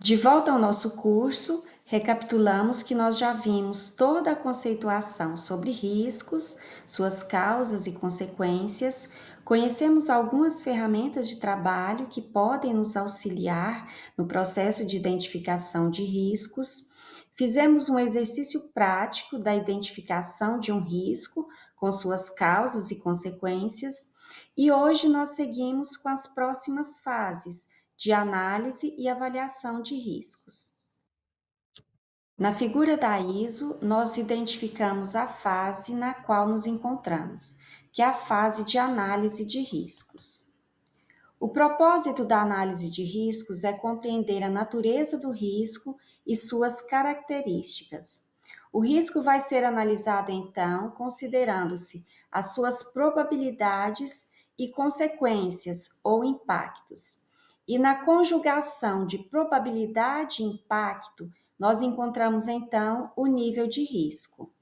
De volta ao nosso curso, recapitulamos que nós já vimos toda a conceituação sobre riscos, suas causas e consequências, conhecemos algumas ferramentas de trabalho que podem nos auxiliar no processo de identificação de riscos, fizemos um exercício prático da identificação de um risco com suas causas e consequências, e hoje nós seguimos com as próximas fases de análise e avaliação de riscos. Na figura da ISO, nós identificamos a fase na qual nos encontramos, que é a fase de análise de riscos. O propósito da análise de riscos é compreender a natureza do risco e suas características. O risco vai ser analisado, então, considerando-se as suas probabilidades e consequências ou impactos. E na conjugação de probabilidade e impacto, nós encontramos então o nível de risco.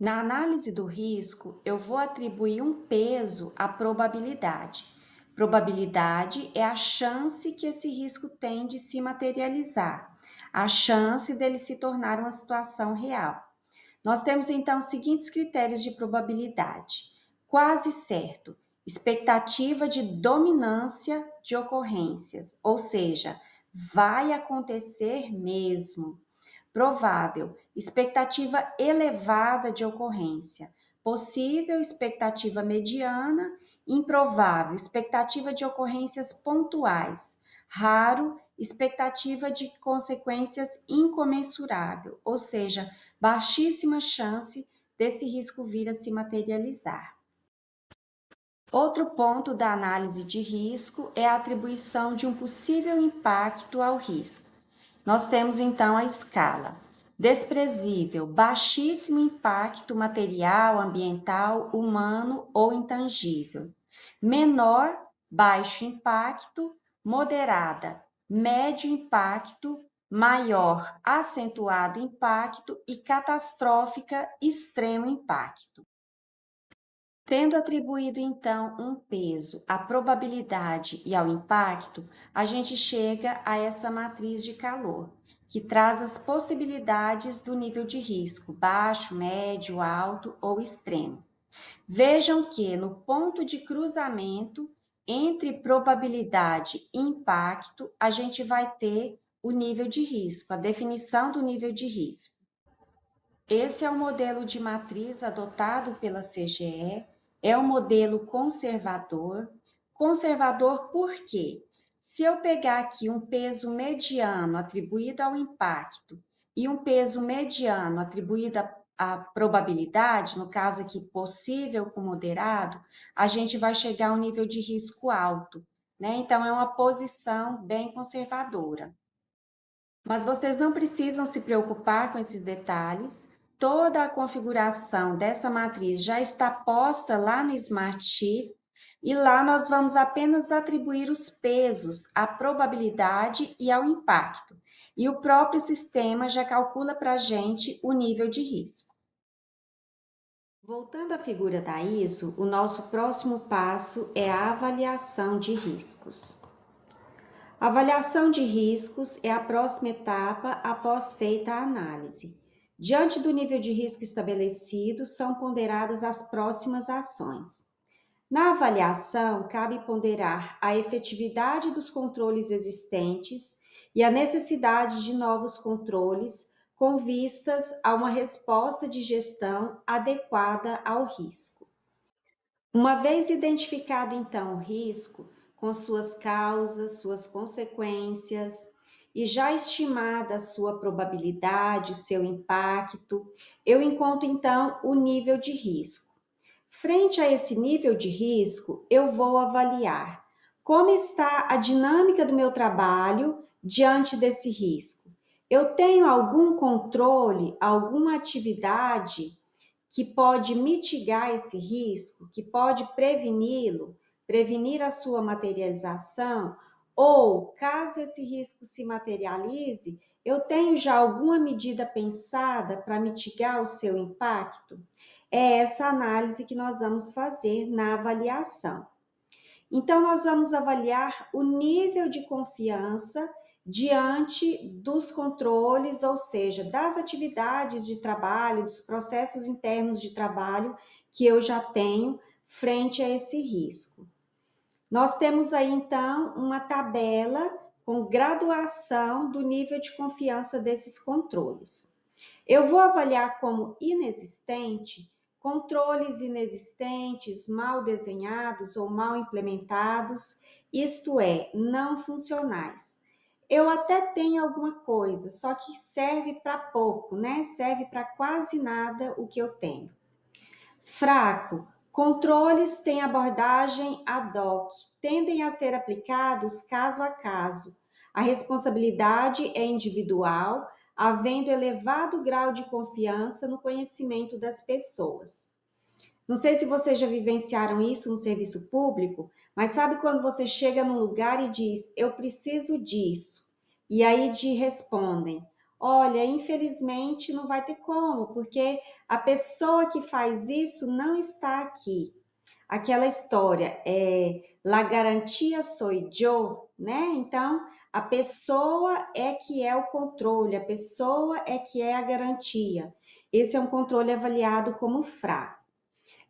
Na análise do risco, eu vou atribuir um peso à probabilidade. Probabilidade é a chance que esse risco tem de se materializar, a chance dele se tornar uma situação real. Nós temos então os seguintes critérios de probabilidade: quase certo, expectativa de dominância de ocorrências, ou seja, vai acontecer mesmo. Provável, expectativa elevada de ocorrência. Possível, expectativa mediana. Improvável, expectativa de ocorrências pontuais. Raro, expectativa de consequências incomensurável, ou seja, baixíssima chance desse risco vir a se materializar. Outro ponto da análise de risco é a atribuição de um possível impacto ao risco. Nós temos então a escala: desprezível, baixíssimo impacto material, ambiental, humano ou intangível. Menor, baixo impacto, moderada, médio impacto, maior, acentuado impacto e catastrófica, extremo impacto. Tendo atribuído, então, um peso à probabilidade e ao impacto, a gente chega a essa matriz de calor, que traz as possibilidades do nível de risco, baixo, médio, alto ou extremo. Vejam que no ponto de cruzamento entre probabilidade e impacto, a gente vai ter o nível de risco, a definição do nível de risco. Esse é o modelo de matriz adotado pela CGE, é um modelo conservador. Conservador por quê? Se eu pegar aqui um peso mediano atribuído ao impacto e um peso mediano atribuído à probabilidade, no caso aqui possível com moderado, a gente vai chegar a um nível de risco alto, né? Então, é uma posição bem conservadora. Mas vocês não precisam se preocupar com esses detalhes. Toda a configuração dessa matriz já está posta lá no Smart Sheet e lá nós vamos apenas atribuir os pesos à probabilidade e ao impacto. E o próprio sistema já calcula para a gente o nível de risco. Voltando à figura da ISO, o nosso próximo passo é a avaliação de riscos. A avaliação de riscos é a próxima etapa após feita a análise. Diante do nível de risco estabelecido, são ponderadas as próximas ações. Na avaliação, cabe ponderar a efetividade dos controles existentes e a necessidade de novos controles com vistas a uma resposta de gestão adequada ao risco. Uma vez identificado, então, o risco, com suas causas, suas consequências, e já estimada a sua probabilidade, o seu impacto, eu encontro, então, o nível de risco. Frente a esse nível de risco, eu vou avaliar como está a dinâmica do meu trabalho diante desse risco. Eu tenho algum controle, alguma atividade que pode mitigar esse risco, que pode preveni-lo, prevenir a sua materialização, ou caso esse risco se materialize, eu tenho já alguma medida pensada para mitigar o seu impacto? É essa análise que nós vamos fazer na avaliação. Então, nós vamos avaliar o nível de confiança diante dos controles, ou seja, das atividades de trabalho, dos processos internos de trabalho que eu já tenho frente a esse risco. Nós temos aí então uma tabela com graduação do nível de confiança desses controles. Eu vou avaliar como inexistente controles inexistentes, mal desenhados ou mal implementados, isto é, não funcionais. Eu até tenho alguma coisa, só que serve para pouco, né? Serve para quase nada o que eu tenho. Fraco. Controles têm abordagem ad hoc, tendem a ser aplicados caso a caso. A responsabilidade é individual, havendo elevado grau de confiança no conhecimento das pessoas. Não sei se vocês já vivenciaram isso no serviço público, mas sabe quando você chega num lugar e diz, eu preciso disso, e aí te respondem, olha, infelizmente não vai ter como, porque a pessoa que faz isso não está aqui. Aquela história la garantia soy yo, né? Então, a pessoa é que é o controle, a pessoa é que é a garantia. Esse é um controle avaliado como fraco.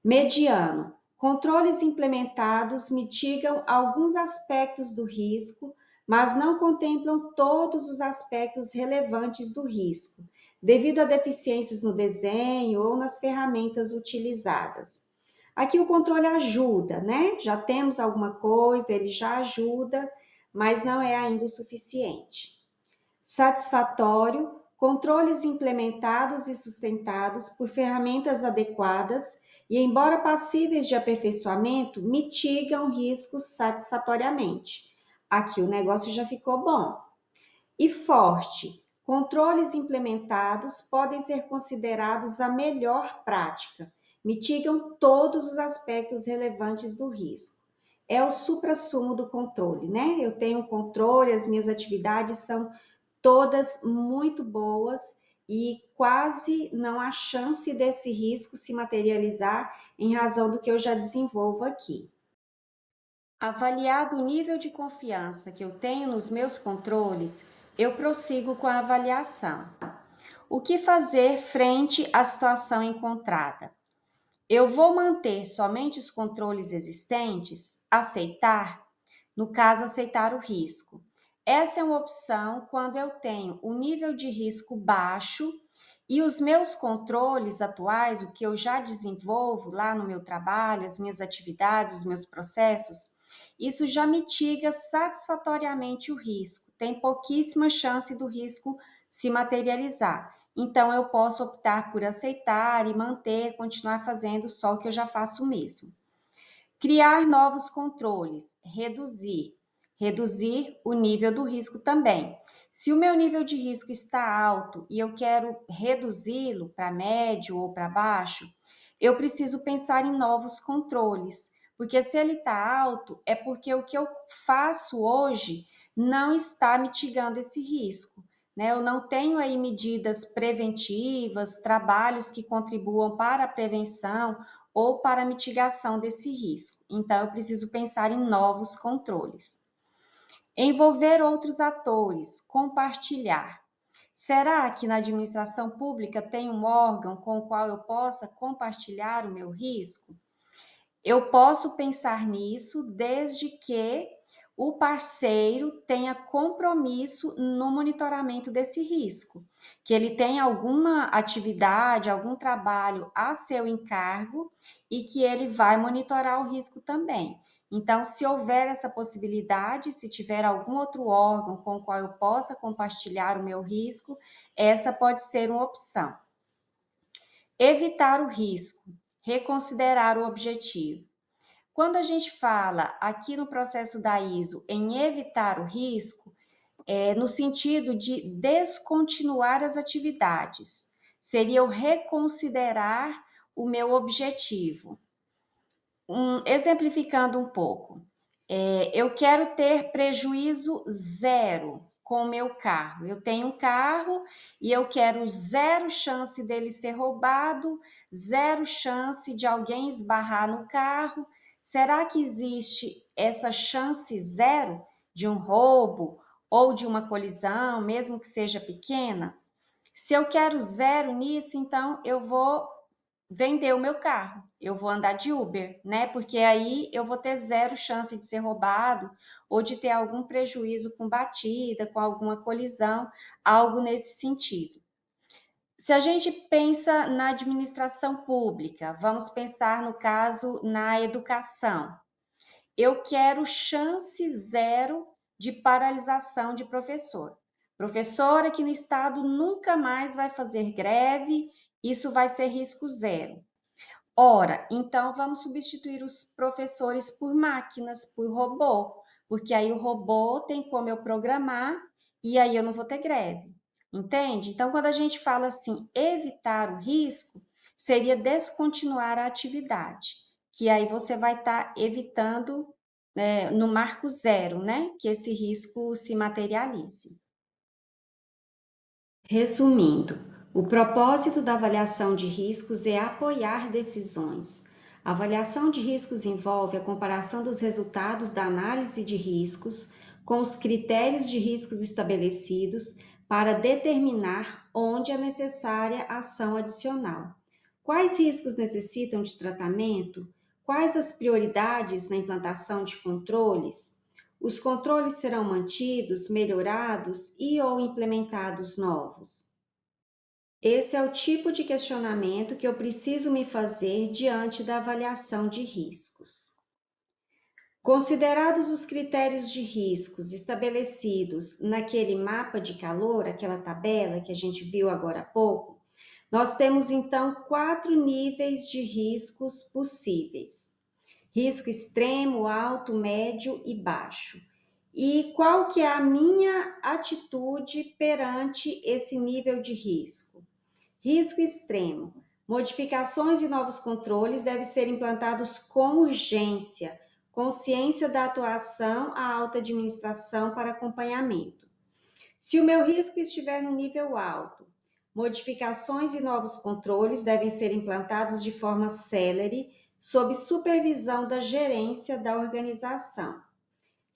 Mediano. Controles implementados mitigam alguns aspectos do risco, mas não contemplam todos os aspectos relevantes do risco, devido a deficiências no desenho ou nas ferramentas utilizadas. Aqui o controle ajuda, né? Já temos alguma coisa, ele já ajuda, mas não é ainda o suficiente. Satisfatório, controles implementados e sustentados por ferramentas adequadas e, embora passíveis de aperfeiçoamento, mitigam riscos satisfatoriamente. Aqui o negócio já ficou bom. E forte, controles implementados podem ser considerados a melhor prática, mitigam todos os aspectos relevantes do risco. É o suprassumo do controle, né? Eu tenho controle, as minhas atividades são todas muito boas e quase não há chance desse risco se materializar em razão do que eu já desenvolvo aqui. Avaliado o nível de confiança que eu tenho nos meus controles, eu prossigo com a avaliação. O que fazer frente à situação encontrada? Eu vou manter somente os controles existentes? Aceitar? No caso, aceitar o risco. Essa é uma opção quando eu tenho um nível de risco baixo e os meus controles atuais, o que eu já desenvolvo lá no meu trabalho, as minhas atividades, os meus processos, isso já mitiga satisfatoriamente o risco. Tem pouquíssima chance do risco se materializar. Então, eu posso optar por aceitar e manter, continuar fazendo só o que eu já faço mesmo. Criar novos controles, reduzir o nível do risco também. Se o meu nível de risco está alto e eu quero reduzi-lo para médio ou para baixo, eu preciso pensar em novos controles, porque se ele está alto é porque o que eu faço hoje não está mitigando esse risco. Né? Eu não tenho aí medidas preventivas, trabalhos que contribuam para a prevenção ou para a mitigação desse risco. Então, eu preciso pensar em novos controles. Envolver outros atores, compartilhar. Será que na administração pública tem um órgão com o qual eu possa compartilhar o meu risco? Eu posso pensar nisso desde que o parceiro tenha compromisso no monitoramento desse risco, que ele tenha alguma atividade, algum trabalho a seu encargo e que ele vai monitorar o risco também. Então, se houver essa possibilidade, se tiver algum outro órgão com o qual eu possa compartilhar o meu risco, essa pode ser uma opção. Evitar o risco, reconsiderar o objetivo. Quando a gente fala aqui no processo da ISO em evitar o risco, é no sentido de descontinuar as atividades, seria eu reconsiderar o meu objetivo. Exemplificando um pouco, eu quero ter prejuízo zero com o meu carro. Eu tenho um carro e eu quero zero chance dele ser roubado, zero chance de alguém esbarrar no carro. Será que existe essa chance zero de um roubo ou de uma colisão, mesmo que seja pequena, se eu quero zero nisso, então eu vou vender o meu carro, eu vou andar de Uber, né? Porque aí eu vou ter zero chance de ser roubado ou de ter algum prejuízo com batida, com alguma colisão, algo nesse sentido. Se a gente pensa na administração pública, vamos pensar no caso na educação. Eu quero chance zero de paralisação de professor. Professor aqui no estado nunca mais vai fazer greve, isso vai ser risco zero. Ora, então vamos substituir os professores por máquinas, por robô, porque aí o robô tem como eu programar e aí eu não vou ter greve. Entende? Então, quando a gente fala assim, evitar o risco, seria descontinuar a atividade, que aí você vai estar evitando, no marco zero, né? Que esse risco se materialize. Resumindo, o propósito da avaliação de riscos é apoiar decisões. A avaliação de riscos envolve a comparação dos resultados da análise de riscos com os critérios de riscos estabelecidos para determinar onde é necessária ação adicional. Quais riscos necessitam de tratamento? Quais as prioridades na implantação de controles? Os controles serão mantidos, melhorados e ou implementados novos? Esse é o tipo de questionamento que eu preciso me fazer diante da avaliação de riscos. Considerados os critérios de riscos estabelecidos naquele mapa de calor, aquela tabela que a gente viu agora há pouco, nós temos então 4 níveis de riscos possíveis: risco extremo, alto, médio e baixo. E qual que é a minha atitude perante esse nível de risco? Risco extremo. Modificações e novos controles devem ser implantados com urgência, com ciência da atuação à alta administração para acompanhamento. Se o meu risco estiver no nível alto, modificações e novos controles devem ser implantados de forma célere, sob supervisão da gerência da organização.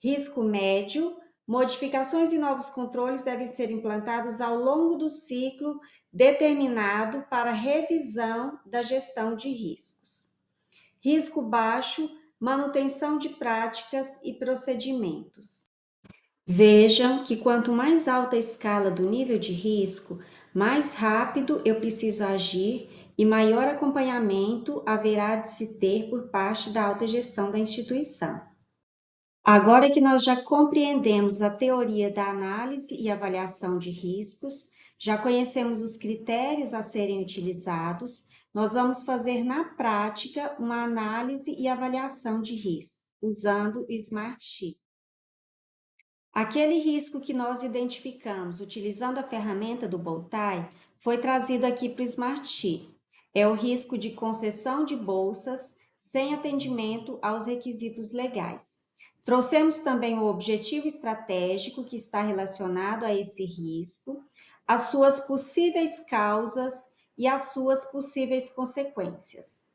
Risco médio, modificações e novos controles devem ser implantados ao longo do ciclo determinado para revisão da gestão de riscos. Risco baixo, manutenção de práticas e procedimentos. Vejam que quanto mais alta a escala do nível de risco, mais rápido eu preciso agir e maior acompanhamento haverá de se ter por parte da alta gestão da instituição. Agora que nós já compreendemos a teoria da análise e avaliação de riscos, já conhecemos os critérios a serem utilizados, nós vamos fazer na prática uma análise e avaliação de risco, usando o Smart Sheet. Aquele risco que nós identificamos utilizando a ferramenta do Bowtie foi trazido aqui para o Smart Sheet. É o risco de concessão de bolsas sem atendimento aos requisitos legais. Trouxemos também o objetivo estratégico que está relacionado a esse risco, as suas possíveis causas e as suas possíveis consequências.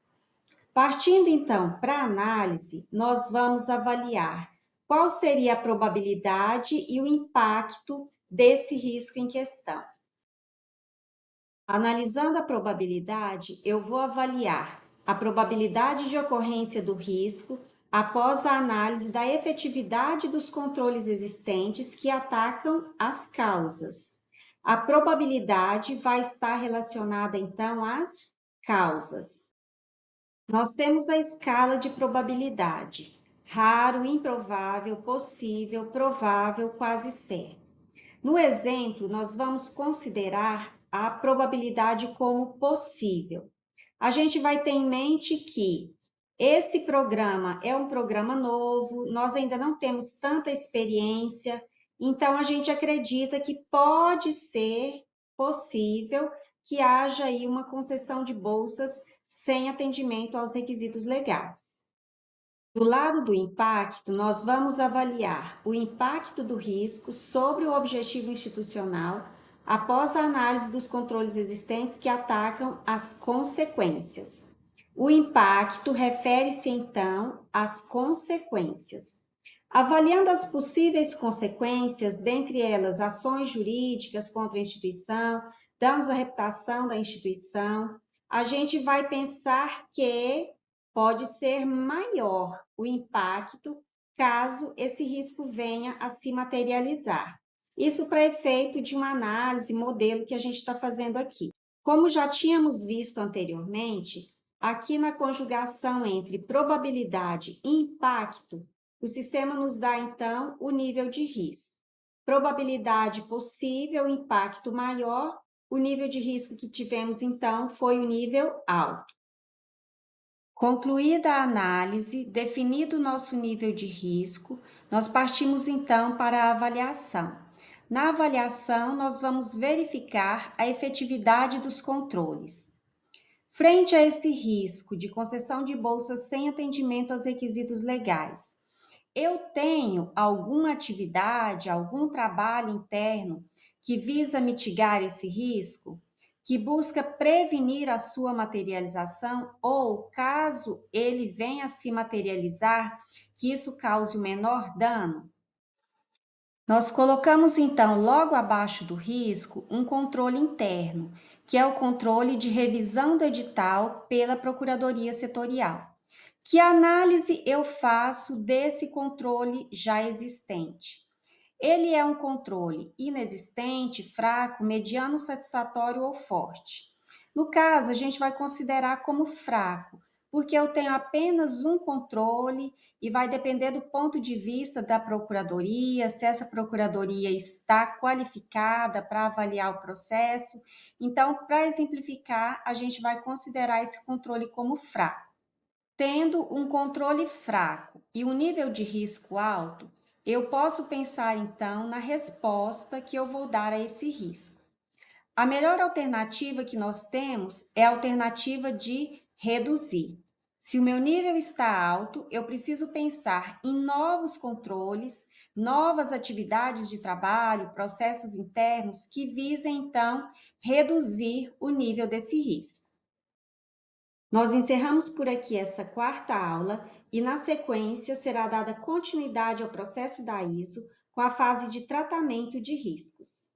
Partindo então para a análise, nós vamos avaliar qual seria a probabilidade e o impacto desse risco em questão. Analisando a probabilidade, eu vou avaliar a probabilidade de ocorrência do risco após a análise da efetividade dos controles existentes que atacam as causas. A probabilidade vai estar relacionada, então, às causas. Nós temos a escala de probabilidade: raro, improvável, possível, provável, quase certo. No exemplo, nós vamos considerar a probabilidade como possível. A gente vai ter em mente que esse programa é um programa novo, nós ainda não temos tanta experiência, então a gente acredita que pode ser possível que haja aí uma concessão de bolsas sem atendimento aos requisitos legais. Do lado do impacto, nós vamos avaliar o impacto do risco sobre o objetivo institucional após a análise dos controles existentes que atacam as consequências. O impacto refere-se, então, às consequências. Avaliando as possíveis consequências, dentre elas ações jurídicas contra a instituição, danos à reputação da instituição, a gente vai pensar que pode ser maior o impacto caso esse risco venha a se materializar. Isso para efeito de uma análise, modelo que a gente está fazendo aqui. Como já tínhamos visto anteriormente, aqui na conjugação entre probabilidade e impacto, o sistema nos dá, então, o nível de risco. Probabilidade possível, impacto maior, o nível de risco que tivemos, então, foi o nível alto. Concluída a análise, definido o nosso nível de risco, nós partimos, então, para a avaliação. Na avaliação, nós vamos verificar a efetividade dos controles. Frente a esse risco de concessão de bolsas sem atendimento aos requisitos legais, eu tenho alguma atividade, algum trabalho interno que visa mitigar esse risco, que busca prevenir a sua materialização ou, caso ele venha a se materializar, que isso cause o menor dano? Nós colocamos então logo abaixo do risco um controle interno, que é o controle de revisão do edital pela Procuradoria Setorial. Que análise eu faço desse controle já existente? Ele é um controle inexistente, fraco, mediano, satisfatório ou forte. No caso, a gente vai considerar como fraco, porque eu tenho apenas um controle e vai depender do ponto de vista da procuradoria, se essa procuradoria está qualificada para avaliar o processo. Então, para exemplificar, a gente vai considerar esse controle como fraco. Tendo um controle fraco e um nível de risco alto, eu posso pensar então na resposta que eu vou dar a esse risco. A melhor alternativa que nós temos é a alternativa de reduzir. Se o meu nível está alto, eu preciso pensar em novos controles, novas atividades de trabalho, processos internos que visem então reduzir o nível desse risco. Nós encerramos por aqui essa quarta aula e, na sequência, será dada continuidade ao processo da ISO com a fase de tratamento de riscos.